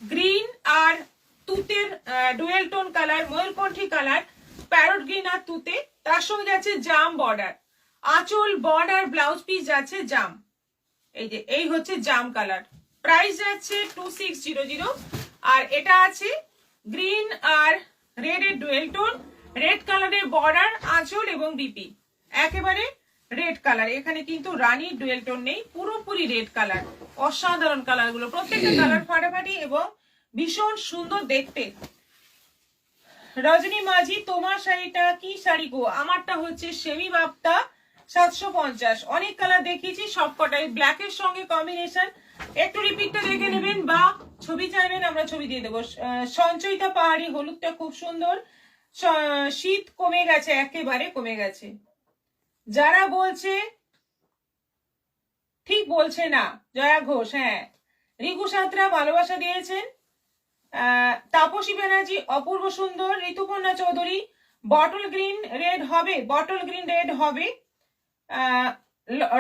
গ্রিন আর তুতের ডুয়েল টোন কালার, ময়ূরকণ্ঠী কালার, প্যারোট গ্রিন আর তুতে, তার সঙ্গে যাচ্ছে জাম বর্ডার, আঁচল বর্ডার ব্লাউজ পিস যাচ্ছে জাম, এই যে এই হচ্ছে জাম কালার, প্রাইস যাচ্ছে 2600। আর এটা আছে গ্রিন আর রেড এর ডুয়েল টোন, রেড কালারের বর্ডার, আঁচল এবং বিপি, একেবারে রেড কালার, এখানে কিন্তু রানী ডুয়েল টোন নেই, পুরোপুরি রেড কালার, অসাধারণ কালার গুলো, প্রত্যেকটা কালার ফাটাফাটি এবং ভীষণ সুন্দর দেখতে। রজনী মাঝি, তোমার শাড়িটা কি শাড়ি গো? আমারটা হচ্ছে সেমি বাপ্তা 750। অনেক কালার দেখিয়েছি, সব কটাই ব্ল্যাকের সঙ্গে কম্বিনেশন। একটু রিপিটটা দেখে নেবেন বা ছবি চাইবেন আমরা ছবি দিয়ে দেবো। সঞ্চয়িতা পাহাড়ি, হলুদটা খুব সুন্দর। শীত কমে গেছে, একেবারে কমে গেছে। যারা বলছে ঠিক বলছে না, জয়া ঘোষ, হ্যাঁ। রিকু সাঁতরা ভালোবাসা দিয়েছেন। তাপসী ব্যানার্জি অপূর্ব সুন্দর। Rituparna Chowdhury bottle green red হবে, বটল গ্রিন রেড হবে।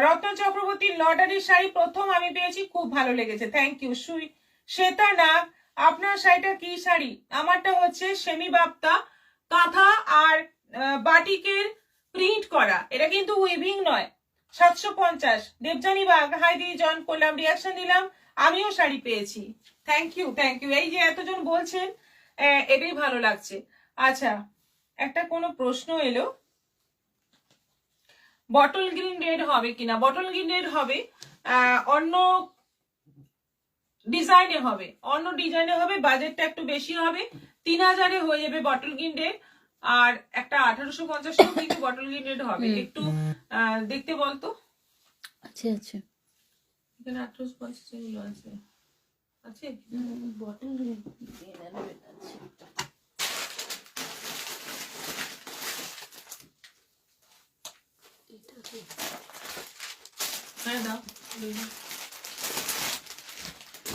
রত্ন চক্রবর্তী লটারির শাড়ি প্রথম আমি পেয়েছি, খুব ভালো লেগেছে, থ্যাংক ইউ। শ্বেতা নাগ, আপনার শাড়িটা কি শাড়ি? আমারটা হচ্ছে সেমি বাপ্তা, কাঁথা আর বাটিকের প্রিন্ট করা, এটা কিন্তু উইভিং নয়। 750। দেবজানী বাগ, হাই দিদি, জন করলাম, রিয়াকশন দিলাম, আমিও শাড়ি পেয়েছি, থ্যাংক ইউ থ্যাংক ইউ। এই যে এতজন বলছেন, এটাই ভালো লাগছে। আচ্ছা, একটা কোনো প্রশ্ন এলো, বটল গ্রিন রেড হবে কিনা? বটল গ্রিন রেড হবে, অন্য ডিজাইনে হবে, অন্য ডিজাইনে হবে, বাজেটটা একটু বেশি হবে। 3000-এ হয়ে যাবে বটল গ্রিন রেড। আর একটা 1850 কিন্তু বটল গ্রিন রেড হবে। একটু দেখতে বলতো, আছে আছে এখানে 1850 এগুলো আছে, আছে বটল আছে। হ্যাঁ দাও,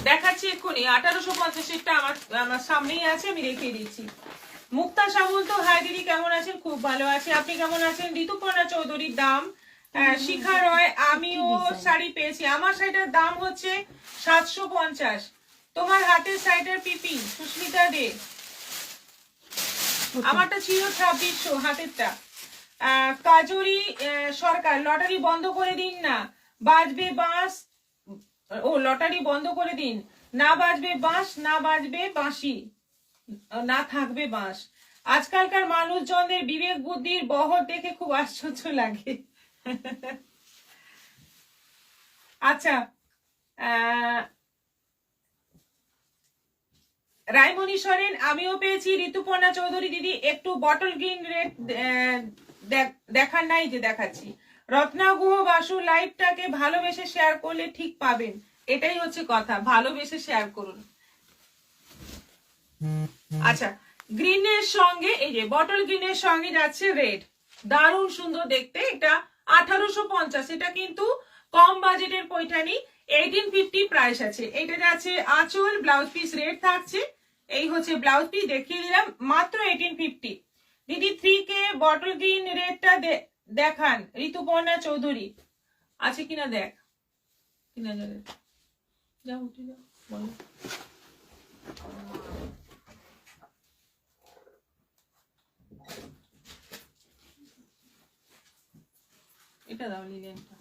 দেখাচ্ছি এক্ষুনি। 1850-এরটা আমার সামনেই আছে, আমি রেখে দিচ্ছি। মুক্তা সামন্ত, হাই দিদি, কেমন আছেন? খুব ভালো আছি, আপনি কেমন আছেন? ঋতুপর্ণা চৌধুরীর দাম। শিখা রয়, আমিও শাড়ি পেয়েছি, আমার শাড়িটার দাম হচ্ছে 750। তোমার হাতের শাড়িটার পিপি, সুস্মিতা দে, আমারটা ছিল 2600 হাতেরটা। কাজরি সরকার, লটারি বন্ধ করে দিন না, বাজবে বাঁশ। ও, লটারি বন্ধ করে দিন, না বাজবে বাঁশ, না বাজবে বাঁশি, না থাকবে বাঁশ। আজকালকার মানুষজনদের বিবেক বুদ্ধির বহর দেখে খুব আশ্চর্য লাগে। আচ্ছা, রায়মণি সরেন, আমিও পেয়েছি। ঋতুপর্ণা চৌধুরী দিদি, একটু বটল গ্রিন রেড দেখার নাই যে দেখাচ্ছি। রত্না গুহ বাসু, লাইভটাকে ভালোবেসে শেয়ার করলে ঠিক পাবেন, এটাই হচ্ছে কথা, ভালোবেসে শেয়ার করুন। আচ্ছা, গ্রিনের সঙ্গে এই যে বটল গ্রিনের সঙ্গে যাচ্ছে রেড, দারুণ সুন্দর দেখতে। এটা 1850, এটা কিন্তু কম বাজেটের পৈঠানি। 1850 প্রাইস আছে। এটা যাচ্ছে আঁচল, ব্লাউজ পিস রেড থাকছে, এই হচ্ছে ব্লাউজ পিস, দেখিয়ে দিলাম, মাত্র 1850। দিদি 3K বটল গ্রিন রেডটা দেখান, ঋতুপর্ণা চৌধুরী, আছে কিনা দেখ, কিনা যাবে, যাও উঠে যাও, বলো। এটা দাও, লিলেনটা।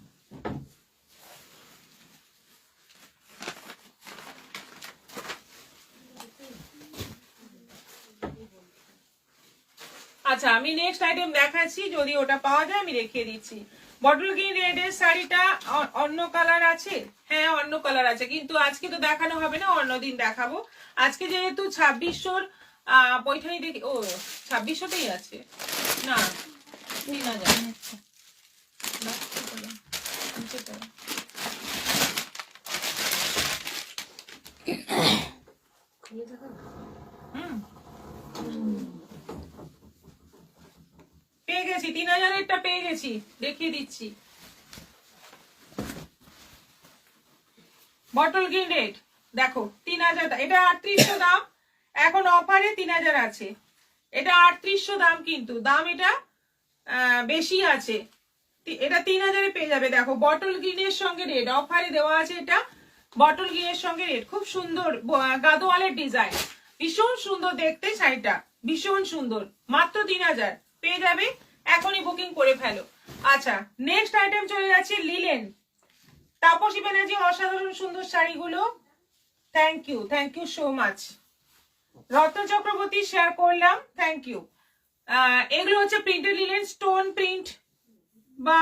আচ্ছা, আমি নেক্সট আইটেম দেখাচ্ছি, যদি ওটা পাওয়া যায় আমি রেখে দিচ্ছি। বটল গ্রিন রেডের শাড়িটা অন্য কালার আছে, হ্যাঁ অন্য কালার আছে, কিন্তু আজকে তো দেখানো হবে না, অন্যদিন দেখাবো। আজকে যেহেতু 2600 পৈঠানি দেখি, ও 2600টাই আছে না, 3000। পেয়ে গেছি, 3000-এরটা পেয়ে গেছি, দেখিয়ে দিচ্ছি। বটল গ্রিন রেড দেখো, 3000, এটা 3800 দাম, এখন অফারে 3000 আছে। এটা 3800 দাম, কিন্তু দাম এটা বেশি আছে। এটা 3000-এ পেয়ে যাবে। দেখো, বটল গ্রিনের সঙ্গে রেড অফারে দেওয়া আছে, এটা বটল গ্রিনের সঙ্গে রেড, খুব সুন্দর গাদোয়ালের ডিজাইন, ভীষণ সুন্দর দেখতে শাড়িটা, ভীষণ সুন্দর, মাত্র 3000 পেয়ে যাবে, এখনই বুকিং করে ফেলো। আচ্ছা, নেক্সট আইটেম চলে যাচ্ছে লিলেন। তাপসী ব্যানার্জি, অসাধারণ সুন্দর শাড়িগুলো, thank you so much. Ratna Chakraborty share করলাম, থ্যাংক ইউ। এগুলো হচ্ছে প্রিন্টেড লিলেন, স্টোন প্রিন্ট বা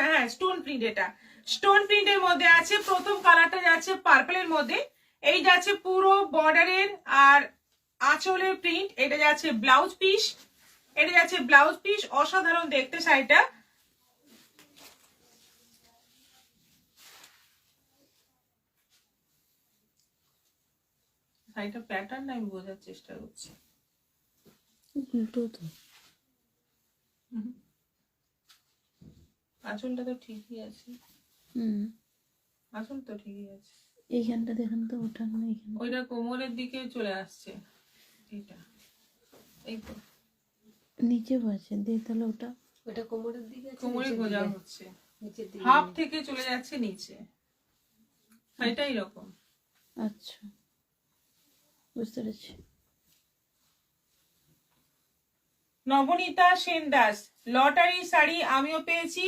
হ্যাঁ স্টোন প্রিন্ট, এটা স্টোন প্রিন্টের মধ্যে আছে। প্রথম কালারটা যাচ্ছে পার্পলের মধ্যে, এই যাচ্ছে পুরো বর্ডারের আর আঁচলের প্রিন্ট, এটা যাচ্ছে ব্লাউজ পিস, এটা যাচ্ছে ব্লাউজ পিস। অসাধারণ দেখতে শাড়িটা। শাড়িটা প্যাটার্ন আমি বোঝার চেষ্টা করছি। উল্টো তো। আঁচলটা তো ঠিকই আছে, হুম, আঁচল তো ঠিকই আছে। এইখানটা দেখেন তো, ওটা না এইখানে। ওইটা কোমরের দিকে চলে আসছে, এটা এই তো নিচে আছে দিয়ে, তাহলে ওটা ওটা কোমরের দিকে আছে, কোমরে নিচের গোজা দিকে, হচ্ছে, নিচের দিকে হাফ নেই। থেকে চলে যাচ্ছে নিচে, শাড়িটা এরকম। আচ্ছা, বুঝতে পেরেছি। নবনীতা সেন দাস, লটারি শাড়ি আমিও পেয়েছি,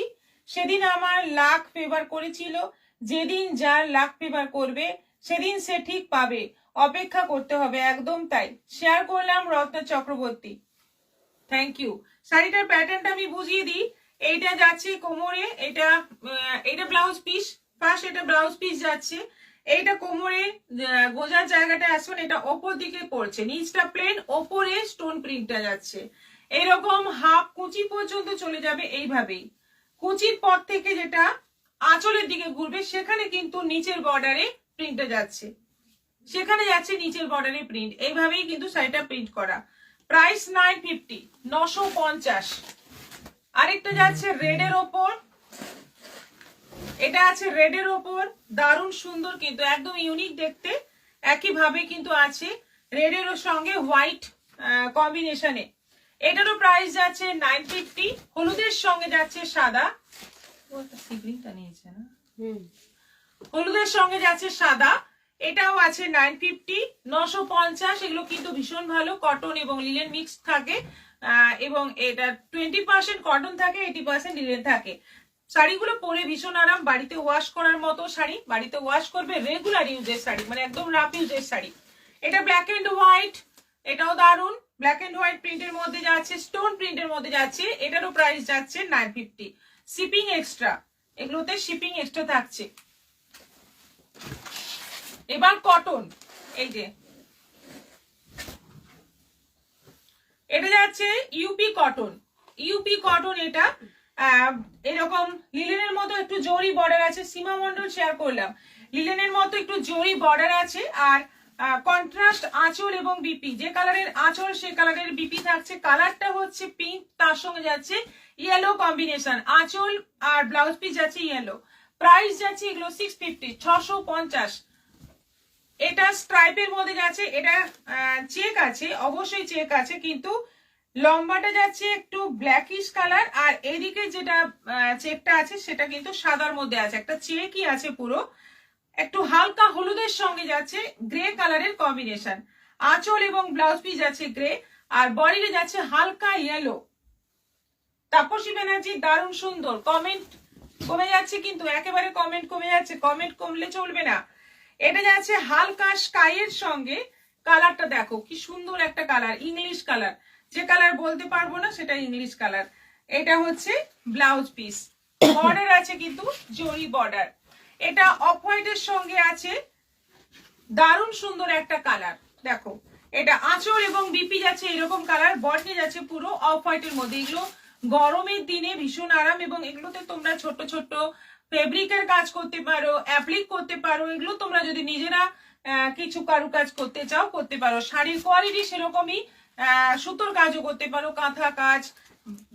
সেদিন আমার লাক ফেভার করেছিল, যেদিন যার লাক ফেভার করবে সেদিন সে ঠিক পাবে, অপেক্ষা করতে হবে। একদম তাই, শেয়ার করলাম রত্না চক্রবর্তী, থ্যাংক ইউ। শাড়িটার প্যাটার্নটা আমি বুঝিয়ে দিই। এইটা যাচ্ছে কোমরে, এটা ব্লাউজ পিস, ফার্স্ট এটা ব্লাউজ পিস যাচ্ছে, এইটা কোমরে গোজার জায়গাটা আসুন, এটা ওপর দিকে পড়ছে, নিচটা প্লেন, ওপরে স্টোন প্রিন্টটা যাচ্ছে এরকম, হাফ কুচি পর্যন্ত চলে যাবে এইভাবেই। কুচির পর থেকে যেটা আঁচলের দিকে ঘুরবে সেখানে কিন্তু নিচের বর্ডারে প্রিন্টটা যাচ্ছে, সেখানে যাচ্ছে নিচের বর্ডারে প্রিন্ট, এইভাবেই কিন্তু শাড়িটা প্রিন্ট করা। প্রাইস 950, 950। আরেকটা যাচ্ছে রেডের ওপর, এটা আছে রেডের ওপর, দারুণ সুন্দর কিন্তু একদম ইউনিক দেখতে, একইভাবে কিন্তু আছে রেডের সঙ্গে হোয়াইট কম্বিনেশনে। এটারও প্রাইস যাচ্ছে 950, হলুদের সঙ্গে যাচ্ছে সাদা, সিগ্রিনটা নিয়েছে না, হলুদের সঙ্গে যাচ্ছে সাদা, এটাও আছে 950, 950। এগুলো কিন্তু ভীষণ ভালো, কটন এবং লিলেন মিক্স থাকে, এবং এটা 20% কটন থাকে, 80% লিলেন থাকে। শাড়িগুলো পরে ভীষণ আরাম, বাড়িতে ওয়াশ করার মতো শাড়ি, বাড়িতে ওয়াশ করবে, রেগুলার ইউজের শাড়ি, মানে একদম রাফ ইউজের শাড়ি। এটা ব্ল্যাক এন্ড হোয়াইট, এটাও দারুন, ব্ল্যাক এন্ড হোয়াইট প্রিন্টের মধ্যে যাচ্ছে, স্টোন প্রিন্টের মধ্যে যাচ্ছে, এটারও প্রাইস যাচ্ছে 950, শিপিং এক্সট্রা, এগুলোতে শিপিং এক্সট্রা থাকছে। এবার কটন, এই যে এটা যাচ্ছে ইউপি কটন, ইউপি কটন, এটা এরকম লিলেনের মতো একটু জরি বর্ডার আছে, সীমা মন্ডল শেয়ার করলাম, লিলেনের মতো একটু জরি বর্ডার আছে, আর কন্ট্রাস্ট আঁচল এবং বিপি, যে কালারের আঁচল সে কালারের বিপি থাকছে, কালারটা হচ্ছে পিঙ্ক, তার সঙ্গে যাচ্ছে ইয়েলো কম্বিনেশন, আঁচল আর ব্লাউজ পিস যাচ্ছে ইয়েলো। প্রাইস যাচ্ছে এগুলো 650, 650। এটা স্ট্রাইপের মধ্যে যাচ্ছে, এটা চেক আছে, অবশ্যই চেক আছে, কিন্তু লম্বাটা যাচ্ছে একটু ব্ল্যাকিশ কালার, আর এদিকে যেটা চেকটা আছে সেটা কিন্তু সাদার মধ্যে আছে, একটা চেকই আছে পুরো, একটু হালকা হলুদের সঙ্গে যাচ্ছে গ্রে কালারের কম্বিনেশন, আঁচল এবং ব্লাউজ পিস যাচ্ছে গ্রে, আর বডিতে যাচ্ছে হালকা ইয়েলো। তাপসী ব্যানার্জি, দারুণ সুন্দর। কমেন্ট কমে যাচ্ছে, কিন্তু একেবারে কমেন্ট কমে যাচ্ছে, কমেন্ট কমলে চলবে না। এটা যাচ্ছে হালকা স্কাইয়ের সঙ্গে, কালারটা দেখো কি সুন্দর একটা কালার, ইংলিশ কালার, যে কালার বলতে পারবো না সেটা ইংলিশ কালার। এটা হচ্ছে ব্লাউজ পিস, বর্ডার আছে কিন্তু জরি বর্ডার, এটা অফ হোয়াইটের সঙ্গে আছে, দারুণ সুন্দর একটা কালার দেখো। এটা আঁচল এবং বিপি যাচ্ছে এরকম কালার, বডি যাচ্ছে পুরো অফ হোয়াইটের মধ্যে। এগুলো গরমের দিনে ভীষণ আরাম, এবং এগুলোতে তোমরা ছোট ছোট ফেব্রিকের কাজ করতে পারো, অ্যাপ্লিক করতে পারো, এগুলো তোমরা যদি নিজেরা কিছু কারুকাজ করতে চাও করতে পারো। শাড়ির কোয়ালিটি সেরকমই, সুতোর কাজও করতে পারো, কাঁথা কাজ,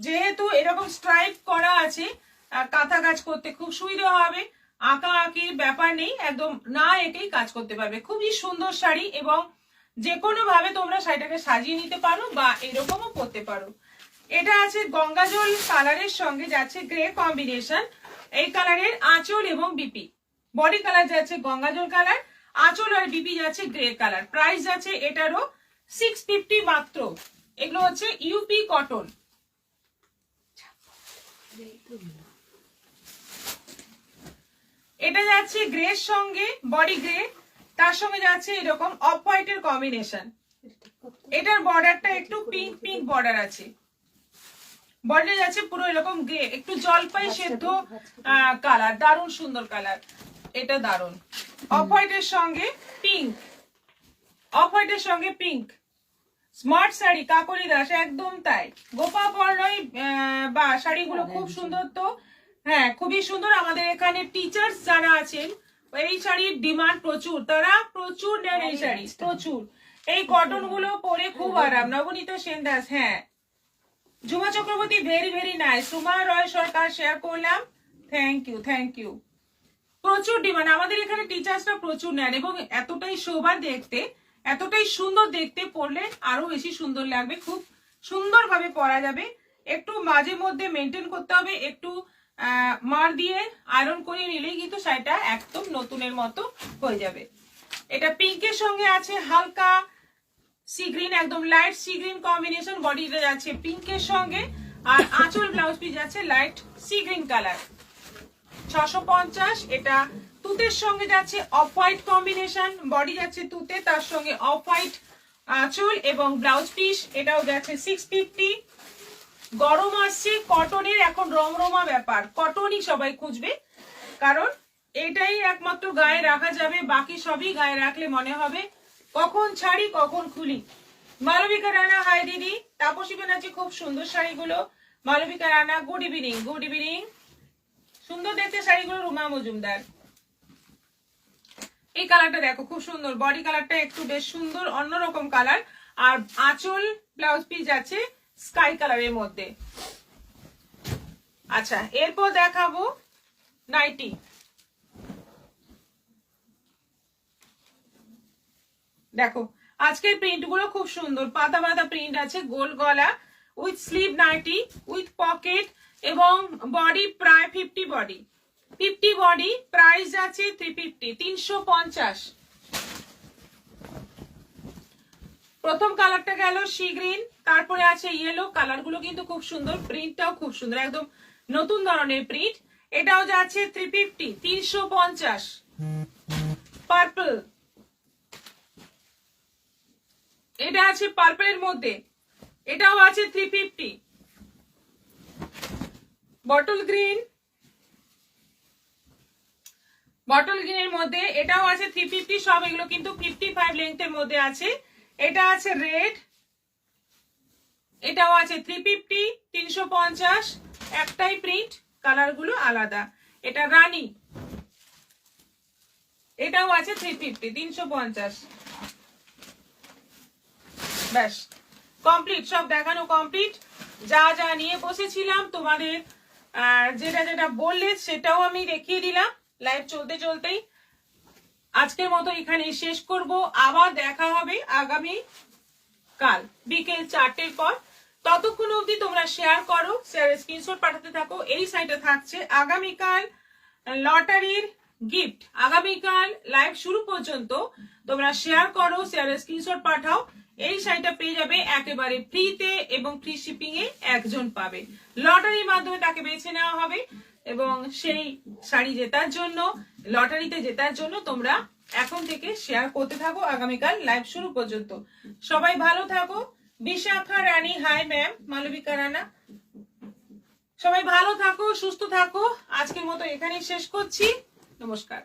যেহেতু এরকম স্ট্রাইপ করা আছে, কাঁথা কাজ করতে খুব সুবিধা হবে, আঁকা আঁকির ব্যাপার নেই, একদম না এঁকেই কাজ করতে পারবে। খুবই সুন্দর শাড়ি, এবং যে কোনো ভাবে তোমরা শাড়িটাকে সাজিয়ে নিতে পারো বা এরকমও পরতে পারো। এটা আছে গঙ্গাজল কালারের সঙ্গে যাচ্ছে গ্রে কম্বিনেশন, এই কালারের আঁচল এবং বিপি, বডি কালার যাচ্ছে গঙ্গাজল কালার, আঁচল আর বিপি যাচ্ছে গ্রে কালার। প্রাইস যাচ্ছে এটারও 650 মাত্র। এগুলো হচ্ছে ইউপি কটন। এটা যাচ্ছে গ্রের সঙ্গে, বডি গ্রে, তার সঙ্গে যাচ্ছে এরকম অফ হোয়াইটের কম্বিনেশন। এটার বর্ডারটা একটু পিঙ্ক পিঙ্ক বর্ডার আছে, বর্ডার যাচ্ছে পুরো এরকম গ্রে, একটু জলপাই সেদ্ধ কালার, দারুণ সুন্দর কালার, এটা দারুণ। অফ হোয়াইটের সঙ্গে পিঙ্ক, অফ হোয়াইটের সঙ্গে পিঙ্ক, স্মার্ট শাড়ি কাকলি দাস, একদম তাই। গোপা পর্ণয় বা শাড়িগুলো খুব সুন্দর। তো হ্যাঁ, খুবই সুন্দর। আমাদের এখানে টিচার্স যারা আছেন, এই শাড়ির ডিমান্ড প্রচুর, তারা প্রচুর নেন এই শাড়ি, প্রচুর। এই কটন গুলো পরে খুব আরাম। নবনীতা সেন দাস, হ্যাঁ। Jhuma Chakraborty, very very nice. Suma Roy Sarkar, share করলাম, থ্যাংক ইউ, থ্যাংক ইউ। প্রচুর ডিমান্ড, আমাদের এখানে টিচার্সরা প্রচুর নেন এবং এতটাই শোভা দেখতে, এতটাই সুন্দর দেখতে, পরলে আরো বেশি সুন্দর লাগবে, খুব সুন্দরভাবে পরা যাবে। একটু মাঝে মধ্যে মেনটেন করতে হবে, একটু মার দিয়ে আয়রন করে নিলেই কিন্তু শাড়িটা একদম নতুনের মতো হয়ে যাবে। এটা পিঙ্কের সঙ্গে আছে হালকা সি গ্রিন, একদম লাইট সি গ্রিন কম্বিনেশন। বডিটা যাচ্ছে পিঙ্কের সঙ্গে, আর আঁচল ব্লাউজ পিস যাচ্ছে লাইট সি গ্রিন কালার। 650। এটা তুতের সঙ্গে যাচ্ছে অফ হোয়াইট কম্বিনেশন, বডি যাচ্ছে তুতে, তার সঙ্গে অফ হোয়াইট আঁচল এবং ব্লাউজ পিস। এটাও যাচ্ছে 650। গরম আসছে, কটনের এখন রমরমা ব্যাপার, কটনই সবাই খুঁজবে, কারণ এটাই একমাত্র গায়ে রাখা যাবে, বাকি সবই গায়ে রাখলে মনে হবে কখন ছাড়ি কখন খুলি। মালবিকা রানা, হাই দিদি। তাপসী ব্যানার্জি, খুব সুন্দর শাড়িগুলো। Malabika Rana, good evening, good evening. সুন্দর দেখতে শাড়িগুলো, রুমা মজুমদার। এই কালারটা দেখো, খুব সুন্দর, বডি কালারটা একটু বেশ সুন্দর, অন্যরকম কালার। আর আঁচল ব্লাউজ পিস আছে স্কাই কালারের মধ্যে। আচ্ছা, এরপর দেখাবো নাইটি। দেখো আজকের প্রিন্ট গুলো খুব সুন্দর, পাতা পাতা প্রিন্ট আছে, গোল গলা, with sleeve nighty, with pocket এবং বডি প্রায় 50 বডি, 50 বডি। প্রাইস আছে 350, 350। প্রথম কালারটা গেল সি গ্রিন, তারপরে আছে ইয়েলো। কালার গুলো কিন্তু খুব সুন্দর, প্রিন্টটাও খুব সুন্দর, একদম নতুন ধরনের প্রিন্ট। এটাও যাচ্ছে 350, 350। পার্পল, এটা আছে পার্পলের মধ্যে, এটাও আছে 350। বটল গ্রিন, বটল গ্রিনের মধ্যে এটাও আছে 350। সব এগুলো কিন্তু 55 লেন্থের মধ্যে আছে। এটা আছে রেড, এটাও আছে 350, 350। একটাই প্রিন্ট, কালার গুলো আলাদা। এটা রানী, এটাও আছে 350, 350। ব্যাস কমপ্লিট, সব দেখানো কমপ্লিট। যা যা নিয়ে বসেছিলাম তোমাদের যেটা যেটা বললে সেটাও আমি দেখিয়ে দিলাম লাইভ চলতে চলতেই। আজকের মতো এখানেই শেষ করব, আবার দেখা হবে আগামী কাল বিকেল 4টের পর। ততক্ষণ অবধি তোমরা শেয়ার করো, শেয়ারের স্ক্রিনশট পাঠাতে থাকো। এই সাইটে থাকছে আগামীকাল লটারির গিফট। আগামীকাল লাইভ শুরু পর্যন্ত তোমরা শেয়ার করো, শেয়ারের স্ক্রিনশট পাঠাও। এই শাড়িটা পেয়ে যাবে একেবারে ফ্রিতে এবং ফ্রি শিপিং এ একজন পাবে। লটারির মাধ্যমে তাকে বেছে নেওয়া হবে এবং সেই শাড়ি জেতার জন্য, লটারিতে জেতার জন্য তোমরা এখন থেকে শেয়ার করতে থাকো আগামীকাল লাইভ শুরু পর্যন্ত। সবাই ভালো থাকো। বিশাখা রানী, হাই ম্যাম। মালবিকা রানা, সবাই ভালো থাকো, সুস্থ থাকো। আজকের মতো এখানেই শেষ করছি, নমস্কার।